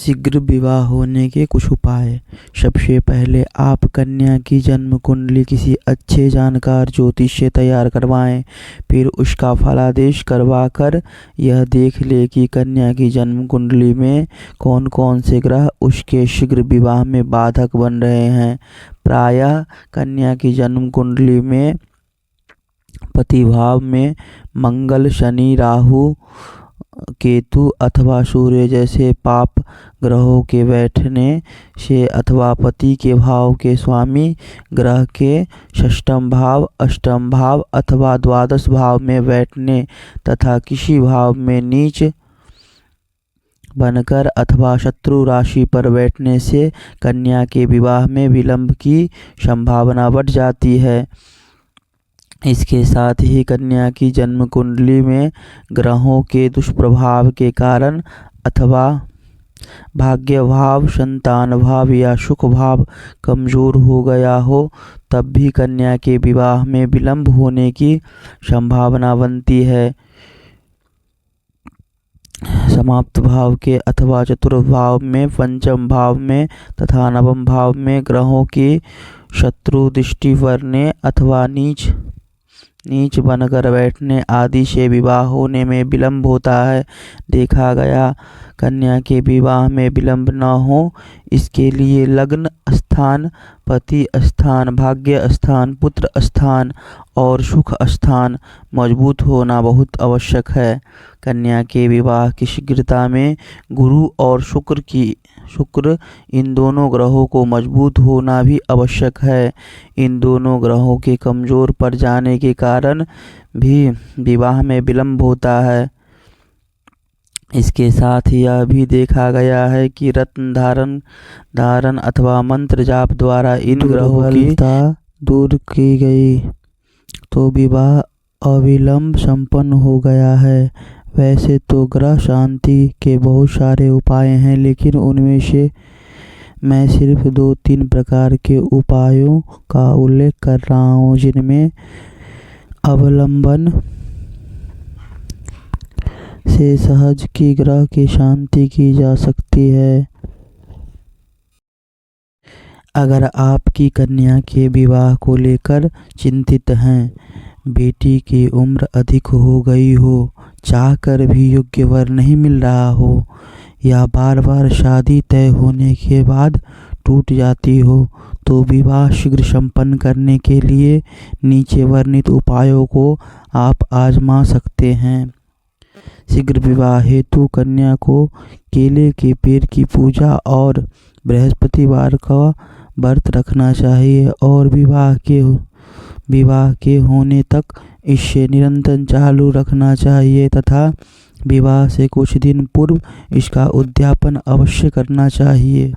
शीघ्र विवाह होने के कुछ उपाय। सबसे पहले आप कन्या की जन्म कुंडली किसी अच्छे जानकार ज्योतिष से तैयार करवाएं। फिर उसका फलादेश करवाकर यह देख ले कि कन्या की जन्म कुंडली में कौन कौन से ग्रह उसके शीघ्र विवाह में बाधक बन रहे हैं। प्रायः कन्या की जन्म कुंडली में पति भाव में मंगल, शनि, राहु, केतु अथवा सूर्य जैसे पाप ग्रहों के बैठने से अथवा पति के भाव के स्वामी ग्रह के षष्ठम भाव, अष्टम भाव अथवा द्वादश भाव में बैठने तथा किसी भाव में नीच बनकर अथवा शत्रु राशि पर बैठने से कन्या के विवाह में विलंब की संभावना बढ़ जाती है। इसके साथ ही कन्या की जन्म कुंडली में ग्रहों के दुष्प्रभाव के कारण अथवा भाग्य भाव, संतान भाव या सुख भाव कमजोर हो गया हो तब भी कन्या के विवाह में विलंब होने की संभावना बनती है। समाप्त भाव के अथवा चतुर्थ भाव में, पंचम भाव में तथा नवम भाव में ग्रहों की शत्रु दृष्टि पड़ने अथवा नीच बनकर बैठने आदि से विवाह होने में विलंब होता है। देखा गया कन्या के विवाह में विलंब न हो इसके लिए लग्न स्थान, पति स्थान, भाग्य स्थान, पुत्र स्थान और सुख स्थान मजबूत होना बहुत आवश्यक है। कन्या के विवाह की शीघ्रता में गुरु और शुक्र इन दोनों ग्रहों को मजबूत होना भी आवश्यक है। इन दोनों ग्रहों के कमजोर पड़ जाने के कारण भी विवाह में विलंब होता है। इसके साथ ही यह भी देखा गया है कि रत्न धारण अथवा मंत्र जाप द्वारा इन ग्रहों की दूर की गई तो विवाह अविलंब संपन्न हो गया है। वैसे तो ग्रह शांति के बहुत सारे उपाय हैं, लेकिन उनमें से मैं सिर्फ 2-3 प्रकार के उपायों का उल्लेख कर रहा हूँ जिनमें अवलंबन से सहज की ग्रह की शांति की जा सकती है। अगर आपकी कन्या के विवाह को लेकर चिंतित हैं, बेटी की उम्र अधिक हो गई हो, चाहकर भी योग्य वर नहीं मिल रहा हो या बार बार शादी तय होने के बाद टूट जाती हो, तो विवाह शीघ्र संपन्न करने के लिए नीचे वर्णित उपायों को आप आजमा सकते हैं। शीघ्र विवाह हेतु कन्या को केले के पेड़ की पूजा और बृहस्पतिवार का व्रत रखना चाहिए और विवाह के होने तक इसे निरंतर चालू रखना चाहिए तथा विवाह से कुछ दिन पूर्व इसका उद्यापन अवश्य करना चाहिए।